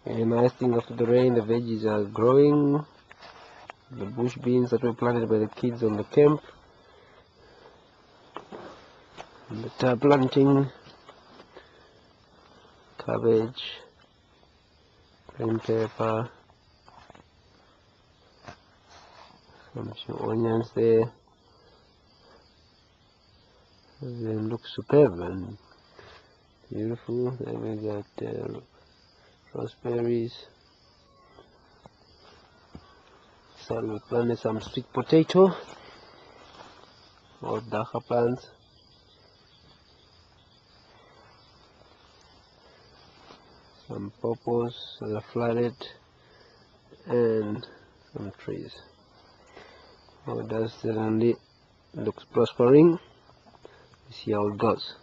A nice thing, after the rain, the veggies are growing. The bush beans that were planted by the kids on the camp. And the planting cabbage, green pepper, some onions there. They look superb and beautiful. Then we got raspberries. So we planted some sweet potato or darker plants. Some purples that are flooded and some trees. How it does suddenly looks prospering. See how it goes.